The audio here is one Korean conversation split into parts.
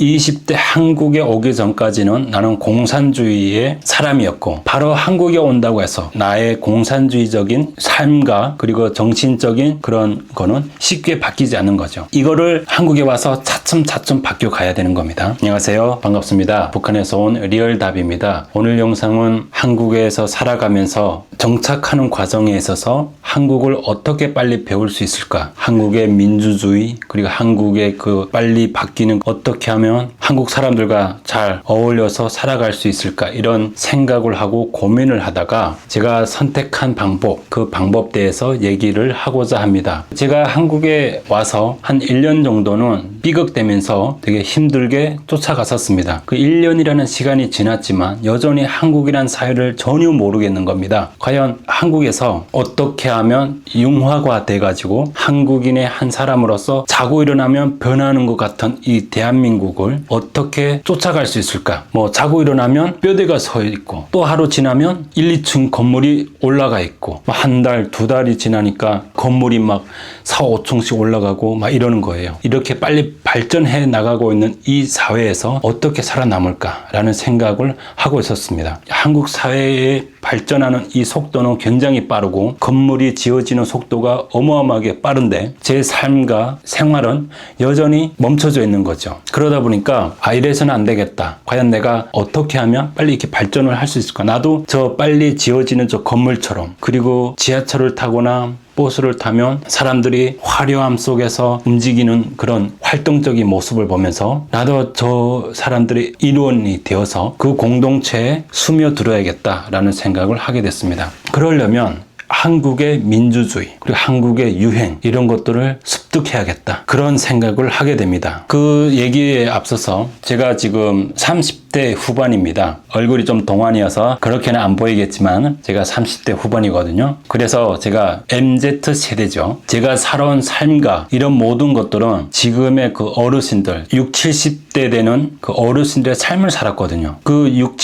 20대 한국에 오기 전까지는 나는 공산주의의 사람이었고, 바로 한국에 온다고 해서 나의 공산주의적인 삶과 그리고 정신적인 그런 거는 쉽게 바뀌지 않는 거죠. 이거를 한국에 와서 차츰차츰 바뀌어 가야 되는 겁니다. 안녕하세요, 반갑습니다. 북한에서 온 리얼답입니다. 오늘 영상은 한국에서 살아가면서 정착하는 과정에 있어서 한국을 어떻게 빨리 배울 수 있을까, 한국의 민주주의 그리고 한국의 그 빨리 바뀌는 어떻게 하면 한국 사람들과 잘 어울려서 살아갈 수 있을까, 이런 생각을 하고 고민을 하다가 제가 선택한 방법, 그 방법 대해서 얘기를 하고자 합니다. 제가 한국에 와서 한 1년 정도는 삐걱대면서 되게 힘들게 쫓아갔었습니다. 그 1년이라는 시간이 지났지만 여전히 한국이란 사회를 전혀 모르겠는 겁니다. 과연 한국에서 어떻게 하면 융화가 돼가지고 한국인의 한 사람으로서 자고 일어나면 변하는 것 같은 이 대한민국을 어떻게 쫓아갈 수 있을까? 자고 일어나면 뼈대가 서 있고, 또 하루 지나면 1, 2층 건물이 올라가 있고, 한 달, 두 달이 지나니까 건물이 막 4, 5층씩 올라가고 막 이러는 거예요. 이렇게 빨리 발전해 나가고 있는 이 사회에서 어떻게 살아남을까라는 생각을 하고 있었습니다. 한국 사회에 발전하는 이 속도는 굉장히 빠르고 건물이 지어지는 속도가 어마어마하게 빠른데 제 삶과 생활은 여전히 멈춰져 있는 거죠. 그러다 보니까 이래서는 안 되겠다. 과연 내가 어떻게 하면 빨리 이렇게 발전을 할 수 있을까? 나도 저 빨리 지어지는 저 건물처럼, 그리고 지하철을 타거나 버스를 타면 사람들이 화려함 속에서 움직이는 그런 활동적인 모습을 보면서 나도 저 사람들의 일원이 되어서 그 공동체에 스며들어야겠다라는 생각을 하게 됐습니다. 그러려면 한국의 민주주의 그리고 한국의 유행, 이런 것들을 습득해야겠다, 그런 생각을 하게 됩니다. 그 얘기에 앞서서 제가 지금 30대 후반입니다. 얼굴이 좀 동안이어서 그렇게는 안 보이겠지만 제가 30대 후반이거든요. 그래서 제가 MZ세대죠. 제가 살아온 삶과 이런 모든 것들은 지금의 그 어르신들, 60, 70대 되는 그 어르신들의 삶을 살았거든요. 그 60,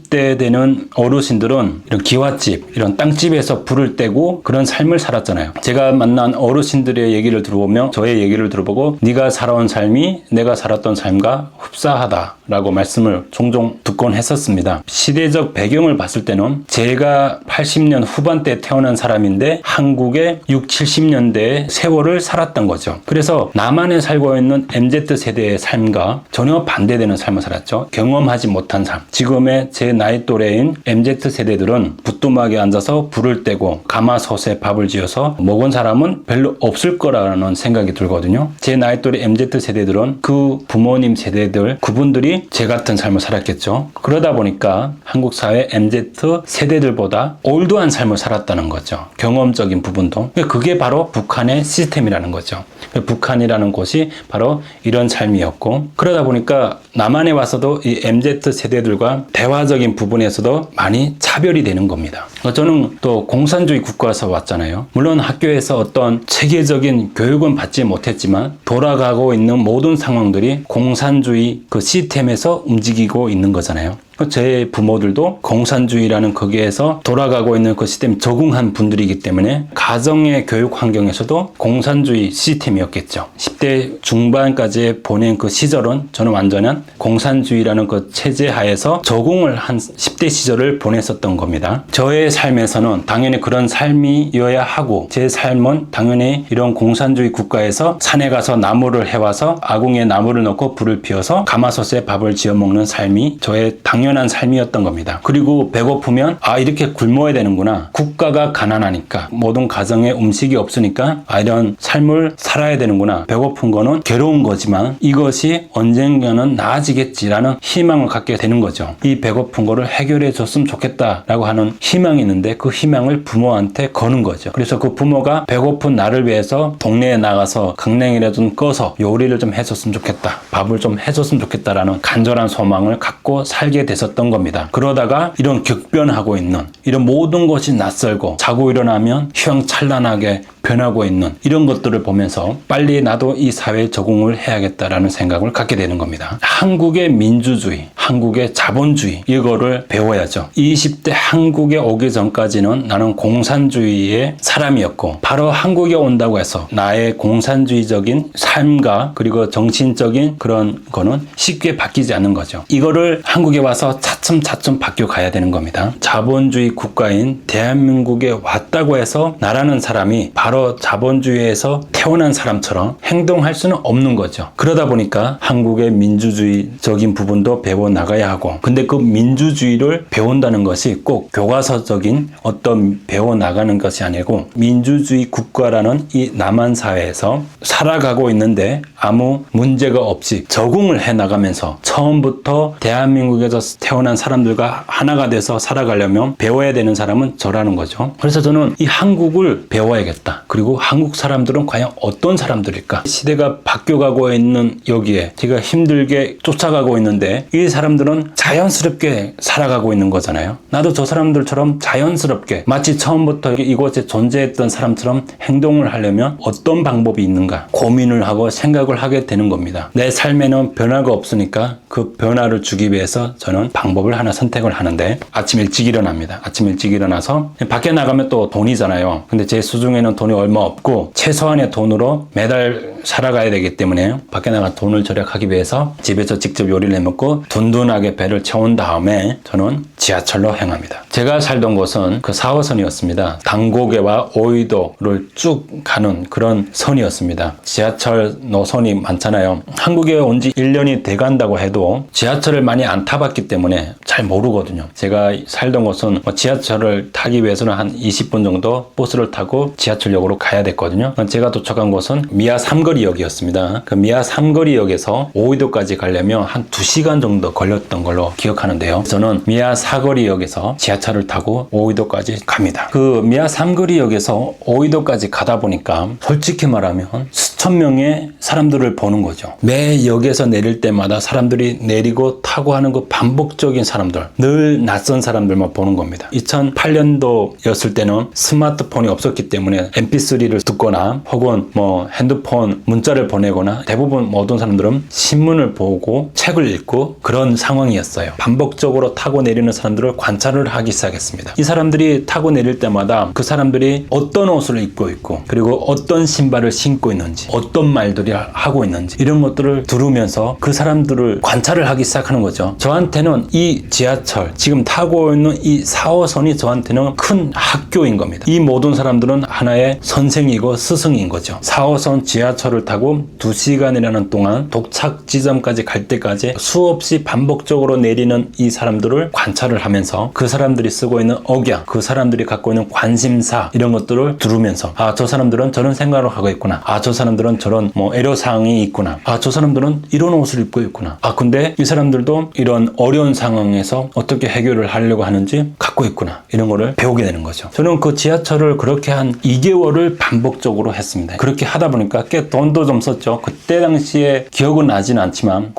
70대 되는 어르신들은 이런 기와집, 이런 땅집에서 불을 떼고 그런 삶을 살았잖아요. 제가 만난 어르신들의 얘기를 들어보면, 저의 얘기를 들어보고 네가 살아온 삶이 내가 살았던 삶과 흡사하다라고 말씀을 종종 듣곤 했었습니다. 시대적 배경을 봤을 때는 제가 80년 후반대에 태어난 사람인데 한국의 6, 70년대의 세월을 살았던 거죠. 그래서 나만에 살고 있는 MZ세대의 삶과 전혀 반대되는 삶을 살았죠. 경험하지 못한 삶. 지금의 제 나이 또래인 MZ세대들은 부뚜막에 앉아서 불을 떼고 가마솥에 밥을 지어서 먹은 사람은 별로 없을 거라는 생각이 들거든요. 제 나이 또래 MZ세대들은 그 부모님 세대들, 그분들이 제 같은 삶을 살았겠죠. 그러다 보니까 한국 사회 MZ세대들보다 올드한 삶을 살았다는 거죠. 경험적인 부분도. 그게 바로 북한의 시스템이라는 거죠. 북한이라는 곳이 바로 이런 삶이었고, 그러다 보니까 남한에 와서도 이 MZ세대들과 대화적인 부분에서도 많이 차별이 되는 겁니다. 저는 또 공산주의 국가에서 왔잖아요. 물론 학교에서 어떤 체계적인 교육은 받지 못했지만 돌아가고 있는 모든 상황들이 공산주의 그 시스템에서 움직이고 있는 거잖아요. 제 부모들도 공산주의라는 거기에서 돌아가고 있는 그 시스템에 적응한 분들이기 때문에 가정의 교육 환경에서도 공산주의 시스템이었겠죠. 10대 중반까지 보낸 그 시절은 저는 완전한 공산주의라는 그 체제 하에서 적응을 한 10대 시절을 보냈었던 겁니다. 저의 삶에서는 당연히 그런 삶이어야 하고, 제 삶은 당연히 이런 공산주의 국가에서 산에 가서 나무를 해와서 아궁이에 나무를 넣고 불을 피워서 가마솥에 밥을 지어 먹는 삶이 저의 당연한 삶이었던 겁니다. 그리고 배고프면 이렇게 굶어야 되는구나. 국가가 가난하니까, 모든 가정에 음식이 없으니까 이런 삶을 살아야 되는구나. 배고픈 거는 괴로운 거지만 이것이 언젠가는 나아지겠지라는 희망을 갖게 되는 거죠. 이 배고픈 거를 해결해 줬으면 좋겠다라고 하는 희망이 있는데 그 희망을 부모한테 거는 거죠. 그래서 그 부모가 배고픈 나를 위해서 동네에 나가서 강냉이를 좀 꺼서 요리를 좀 해줬으면 좋겠다, 밥을 좀 해줬으면 좋겠다라는 간절한 소망을 갖고 살게 됐었던 겁니다. 그러다가 이런 격변하고 있는 이런 모든 것이 낯설고 자고 일어나면 휘황찬란하게 변하고 있는 이런 것들을 보면서 빨리 나도 이 사회에 적응을 해야겠다라는 생각을 갖게 되는 겁니다. 한국의 민주주의, 한국의 자본주의 이거를 배워야죠. 20대 한국에 오기 전까지는 나는 공산주의의 사람이었고 바로 한국에 온다고 해서 나의 공산주의적인 삶과 그리고 정신적인 그런 거는 쉽게 바뀌지 않는 거죠. 이거를 한국에 와서 차츰차츰 바뀌어 가야 되는 겁니다. 자본주의 국가인 대한민국에 왔다고 해서 나라는 사람이 바로 자본주의에서 태어난 사람처럼 행동할 수는 없는 거죠. 그러다 보니까 한국의 민주주의적인 부분도 배워 나가야 하고, 근데 그 민주주의를 배운다는 것이 꼭 교과서적인 어떤 배워 나가는 것이 아니고 민주주의 국가라는 이 남한 사회에서 살아가고 있는데 아무 문제가 없이 적응을 해 나가면서 처음부터 대한민국에서 태어난 사람들과 하나가 돼서 살아가려면 배워야 되는 사람은 저라는 거죠. 그래서 저는 이 한국을 배워야겠다. 그리고 한국 사람들은 과연 어떤 사람들일까? 시대가 바뀌어가고 있는 여기에 제가 힘들게 쫓아가고 있는데 이 사람들은 자연스럽게 살아가고 있는 거잖아요. 나도 저 사람들처럼 자연스럽게 마치 처음부터 이곳에 존재했던 사람처럼 행동을 하려면 어떤 방법이 있는가 고민을 하고 생각을 하게 되는 겁니다. 내 삶에는 변화가 없으니까 그 변화를 주기 위해서 저는 방법을 하나 선택을 하는데 아침 일찍 일어납니다. 아침 일찍 일어나서 밖에 나가면 또 돈이잖아요. 근데 제 수중에는 돈이 얼마 없고 최소한의 돈으로 매달 살아가야 되기 때문에 밖에 나가 돈을 절약하기 위해서 집에서 직접 요리를 해먹고 든든하게 배를 채운 다음에 저는 지하철로 행합니다. 제가 살던 곳은 그 4호선이었습니다. 당고개와 오이도를 쭉 가는 그런 선이었습니다. 지하철 노선이 많잖아요. 한국에 온 지 1년이 돼간다고 해도 지하철을 많이 안 타봤기 때문에 잘 모르거든요. 제가 살던 곳은 지하철을 타기 위해서는 한 20분 정도 버스를 타고 지하철역으로 가야 됐거든요. 제가 도착한 곳은 미아 삼거리역이었습니다. 그 미아 삼거리역에서 오이도까지 가려면 한 2시간 정도 걸렸던 걸로 기억하는데요. 저는 미아 사거리역에서 지하철을 타고 오이도까지 갑니다. 그 미아 삼거리역에서 오이도까지 가다 보니까 솔직히 말하면 수천 명의 사람들을 보는 거죠. 매 역에서 내릴 때마다 사람들이 내리고 타고 하는 그 반복적인 사람들, 늘 낯선 사람들만 보는 겁니다. 2008년도였을 때는 스마트폰이 없었기 때문에 mp3를 듣거나 혹은 뭐 핸드폰 문자를 보내거나 대부분 모든 사람들은 신문을 보고 책을 읽고 그런 상황이었어요. 반복적으로 타고 내리는 사람들을 관찰을 하기 시작했습니다. 이 사람들이 타고 내릴 때마다 그 사람들이 어떤 옷을 입고 있고 그리고 어떤 신발을 신고 있는지 어떤 말들이 하고 있는지 이런 것들을 들으면서 그 사람들을 관찰을 하기 시작하는 거죠. 저한테는 이 지하철 지금 타고 있는 이 4호선이 저한테는 큰 학교인 겁니다. 이 모든 사람들은 하나의 선생이고 스승인 거죠. 4호선 지하철을 타고 2시간이라는 동안 도착 지점까지 갈 때까지 수없이 반복적으로 내리는 이 사람들을 관찰을 하면서 그 사람들이 쓰고 있는 억양, 그 사람들이 갖고 있는 관심사 이런 것들을 들으면서 아, 저 사람들은 저런 생각을 하고 있구나. 아, 저 사람들은 저런 뭐 애로사항이 있구나. 아, 저 사람들은 이런 옷을 입고 있구나. 아, 근데 이 사람들도 이런 어려운 상황에서 어떻게 해결을 하려고 하는지 갖고 있구나. 이런 거를 배우게 되는 거죠. 저는 그 지하철을 그렇게 한 2개월을 반복적으로 했습니다. 그렇게 하다 보니까 꽤 돈도 좀 썼죠. 그때 당시에 기억은 나진 않지만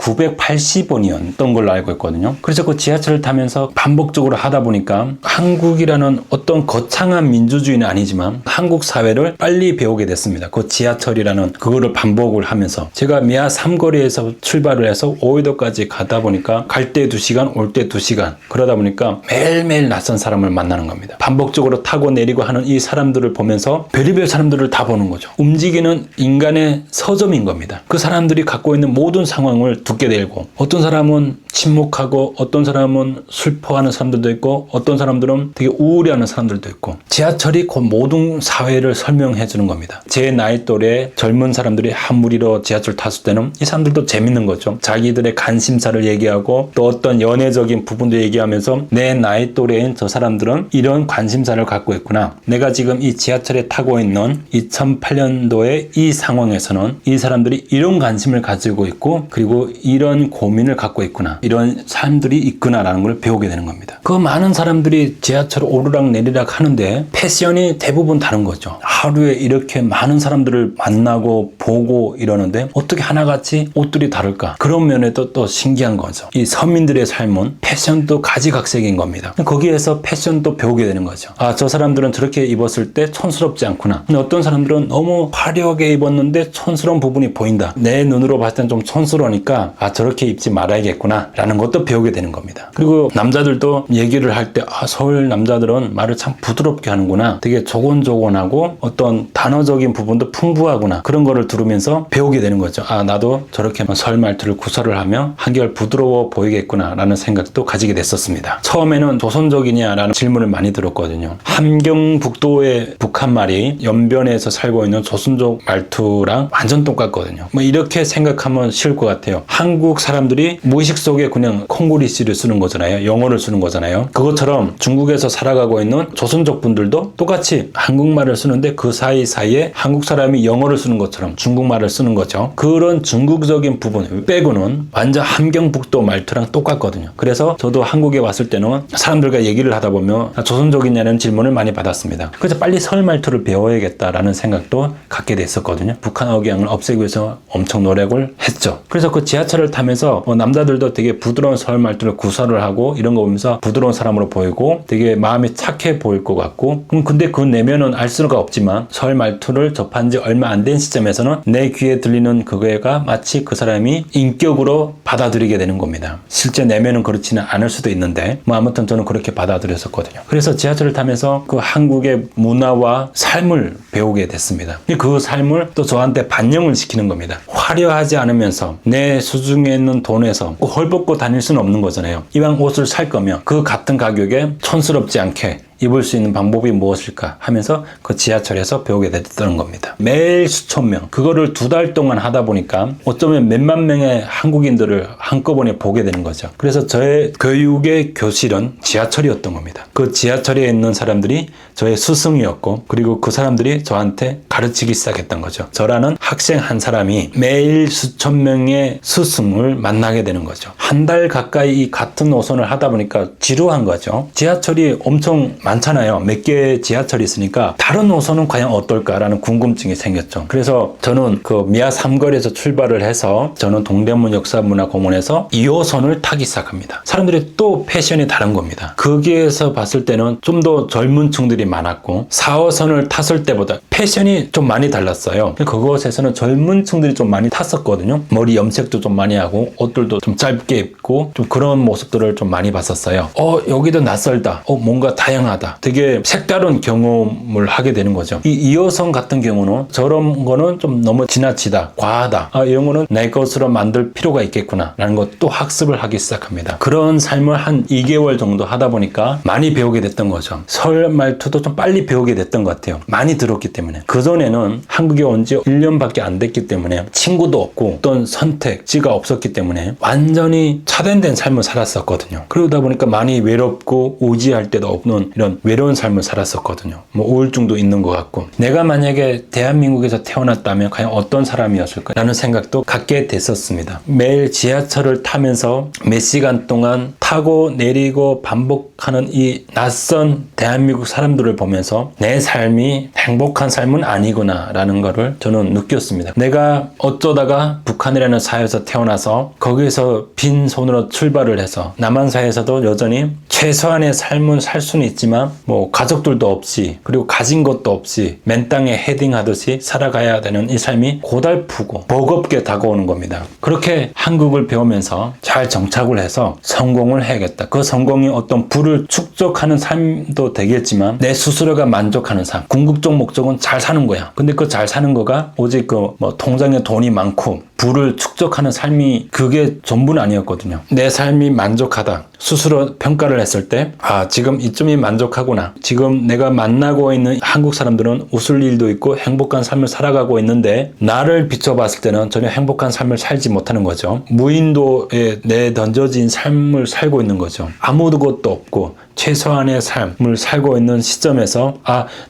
980원이었던 걸로 알고 있거든요. 그래서 그 지하철을 타면서 반복적으로 하다 보니까 한국이라는 어떤 거창한 민주주의는 아니지만 한국 사회를 빨리 배우게 됐습니다. 그 지하철이라는 그거를 반복을 하면서 제가 미아 삼거리에서 출발을 해서 오이도까지 가다 보니까 갈 때 2시간, 올 때 2시간 그러다 보니까 매일매일 낯선 사람을 만나는 겁니다. 반복적으로 타고 내리고 하는 이 사람들을 보면서 별의별 사람들을 다 보는 거죠. 움직이는 인간의 서점인 겁니다. 그 사람들이 갖고 있는 모든 상황을 듣게 되고 어떤 사람은 침묵하고 어떤 사람은 슬퍼하는 사람들도 있고 어떤 사람들은 되게 우울해하는 사람들도 있고 지하철이 그 모든 사회를 설명해 주는 겁니다. 제 나이 또래 젊은 사람들이 한 무리로 지하철 탔을 때는 이 사람들도 재밌는 거죠. 자기들의 관심사를 얘기하고 또 어떤 연애적인 부분도 얘기하면서 내 나이 또래인 저 사람들은 이런 관심사를 갖고 있구나. 내가 지금 이 지하철에 타고 있는 2008년도의 이 상황에서는 이 사람들이 이런 관심을 가지고 있고 그리고 이런 고민을 갖고 있구나. 이런 사람들이 있구나라는 걸 배우게 되는 겁니다. 그 많은 사람들이 지하철 오르락 내리락 하는데 패션이 대부분 다른 거죠. 하루에 이렇게 많은 사람들을 만나고 보고 이러는데 어떻게 하나같이 옷들이 다를까? 그런 면에도 또 신기한 거죠. 이 서민들의 삶은 패션도 가지각색인 겁니다. 거기에 거기에서 패션도 배우게 되는 거죠. 아, 저 사람들은 저렇게 입었을 때 촌스럽지 않구나. 근데 어떤 사람들은 너무 화려하게 입었는데 촌스러운 부분이 보인다. 내 눈으로 봤을 땐 좀 촌스러우니까 아, 저렇게 입지 말아야겠구나 라는 것도 배우게 되는 겁니다. 그리고 남자들도 얘기를 할 때 아, 서울 남자들은 말을 참 부드럽게 하는구나. 되게 조곤조곤하고 어떤 단어적인 부분도 풍부하구나. 그런 거를 들으면서 배우게 되는 거죠. 아, 나도 저렇게 서울 말투를 구사를 하며 한결 부드러워 보이겠구나 라는 생각도 가지게 됐었습니다. 처음에는 조선족이냐라는 질문을 많이 들었거든요. 함경북도의 북한말이 연변에서 살고 있는 조선족 말투랑 완전 똑같거든요. 뭐 이렇게 생각하면 쉬울 것 같아요. 한국 사람들이 무의식 속에 그냥 콩고리씨를 쓰는 거잖아요. 영어를 쓰는 거잖아요. 그것처럼 중국에서 살아가고 있는 조선족 분들도 똑같이 한국말을 쓰는데 그 사이사이에 한국 사람이 영어를 쓰는 것처럼 중국말을 쓰는 거죠. 그런 중국적인 부분 빼고는 완전 함경북도 말투랑 똑같거든요. 그래서 저도 한국에 왔을 때는 사람들과 얘기를 하다 보면 조선족이냐는 질문을 많이 받았습니다. 그래서 빨리 서울 말투를 배워야겠다라는 생각도 갖게 됐었거든요. 북한 억양을 없애기 위해서 엄청 노력을 했죠. 그래서 그 지하철을 타면서 남자들도 되게 부드러운 서울 말투를 구사를 하고 이런 거 보면서 부드러운 사람으로 보이고 되게 마음이 착해 보일 것 같고 근데 그 내면은 알 수가 없지만 서울 말투를 접한 지 얼마 안 된 시점에서는 내 귀에 들리는 그거가 마치 그 사람이 인격으로 받아들이게 되는 겁니다. 실제 내면은 그렇지는 않을 수도 있는데 뭐 아무튼 저는 그렇게 받아들였었거든요. 그래서 지하철을 타면서 그 한국의 문화와 삶을 배우게 됐습니다. 그 삶을 또 저한테 반영을 시키는 겁니다. 화려하지 않으면서 내 수중에 있는 돈에서 헐벗고 다닐 수는 없는 거잖아요. 이왕 옷을 살 거면 그 같은 가격에 촌스럽지 않게 입을 수 있는 방법이 무엇일까 하면서 그 지하철에서 배우게 됐던 겁니다. 매일 수천 명, 그거를 2달 동안 하다 보니까 어쩌면 몇만 명의 한국인들을 한꺼번에 보게 되는 거죠. 그래서 저의 교육의 교실은 지하철이었던 겁니다. 그 지하철에 있는 사람들이 저의 스승이었고 그리고 그 사람들이 저한테 가르치기 시작했던 거죠. 저라는 학생 한 사람이 매일 수천 명의 스승을 만나게 되는 거죠. 한 달 가까이 이 같은 노선을 하다 보니까 지루한 거죠. 지하철이 엄청 많잖아요. 몇 개의 지하철이 있으니까 다른 노선은 과연 어떨까라는 궁금증이 생겼죠. 그래서 저는 그 미아 3거리에서 출발을 해서 저는 동대문 역사문화공원에서 2호선을 타기 시작합니다. 사람들이 또 패션이 다른 겁니다. 거기에서 봤을 때는 좀 더 젊은 층들이 많았고 4호선을 탔을 때보다 패션이 좀 많이 달랐어요. 그곳에서는 젊은 층들이 좀 많이 탔었거든요. 머리 염색도 좀 많이 하고 옷들도 좀 짧게 입고 좀 그런 모습들을 좀 많이 봤었어요. 여기도 낯설다. 뭔가 다양하다. 되게 색다른 경험을 하게 되는 거죠. 이 2호선 같은 경우는 저런 거는 좀 너무 지나치다, 과하다. 이런 거는 내 것으로 만들 필요가 있겠구나 라는 것도 학습을 하기 시작합니다. 그런 삶을 한 2개월 정도 하다 보니까 많이 배우게 됐던 거죠. 서울 말투도 좀 빨리 배우게 됐던 것 같아요. 많이 들었기 때문에. 그전에는 한국에 온 지 1년밖에 안 됐기 때문에 친구도 없고 어떤 선택지가 없었기 때문에 완전히 차단된 삶을 살았었거든요. 그러다 보니까 많이 외롭고 우지할 때도 없는 이런 외로운 삶을 살았었거든요. 뭐 우울증도 있는 것 같고 내가 만약에 대한민국에서 태어났다면 과연 어떤 사람이었을까 라는 생각도 갖게 됐었습니다. 매일 지하철을 타면서 몇 시간 동안 타고 내리고 반복하는 이 낯선 대한민국 사람들을 보면서 내 삶이 행복한 삶은 아니구나 라는 거를 저는 느꼈습니다. 내가 어쩌다가 북한이라는 사회에서 태어나서 거기에서 빈손으로 출발을 해서 남한 사회에서도 여전히 최소한의 삶은 살 수는 있지만 뭐 가족들도 없이 그리고 가진 것도 없이 맨 땅에 헤딩하듯이 살아가야 되는 이 삶이 고달프고 버겁게 다가오는 겁니다. 그렇게 한국을 배우면서 잘 정착을 해서 성공을 해야겠다. 그 성공이 어떤 부를 축적하는 삶도 되겠지만 내 스스로가 만족하는 삶. 궁극적 목적은 잘 사는 거야. 근데 그 잘 사는 거가 오직 그 뭐 통장에 돈이 많고 부를 축적하는 삶이 그게 전부는 아니었거든요. 내 삶이 만족하다. 스스로 평가를 했을 때 지금 이쯤이 만족하구나. 지금 내가 만나고 있는 한국 사람들은 웃을 일도 있고 행복한 삶을 살아가고 있는데 나를 비춰봤을 때는 전혀 행복한 삶을 살지 못하는 거죠. 무인도에 내던져진 삶을 살고 있는 거죠. 아무것도 없고 최소한의 삶을 살고 있는 시점에서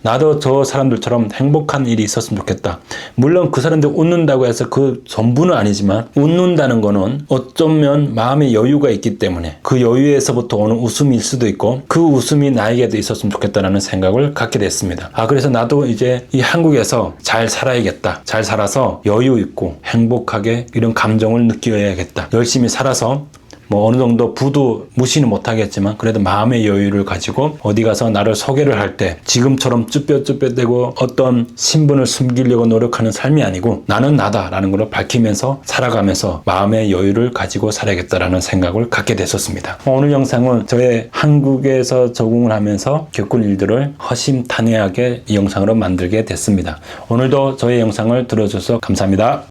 나도 저 사람들처럼 행복한 일이 있었으면 좋겠다. 물론 그 사람들 웃는다고 해서 그 전부는 아니지만 웃는다는 거는 어쩌면 마음의 여유가 있기 때문에 그 여유에서부터 오는 웃음일 수도 있고 그 웃음이 나에게도 있었으면 좋겠다라는 생각을 갖게 됐습니다. 그래서 나도 이제 이 한국에서 잘 살아야겠다. 잘 살아서 여유 있고 행복하게 이런 감정을 느껴야겠다. 열심히 살아서 뭐 어느 정도 부도 무시는 못하겠지만 그래도 마음의 여유를 가지고 어디 가서 나를 소개를 할 때 지금처럼 쭈뼛쭈뼛대고 어떤 신분을 숨기려고 노력하는 삶이 아니고 나는 나다라는 걸 밝히면서 살아가면서 마음의 여유를 가지고 살아야겠다라는 생각을 갖게 됐었습니다. 오늘 영상은 저의 한국에서 적응을 하면서 겪은 일들을 허심탄회하게 이 영상으로 만들게 됐습니다. 오늘도 저의 영상을 들어줘서 감사합니다.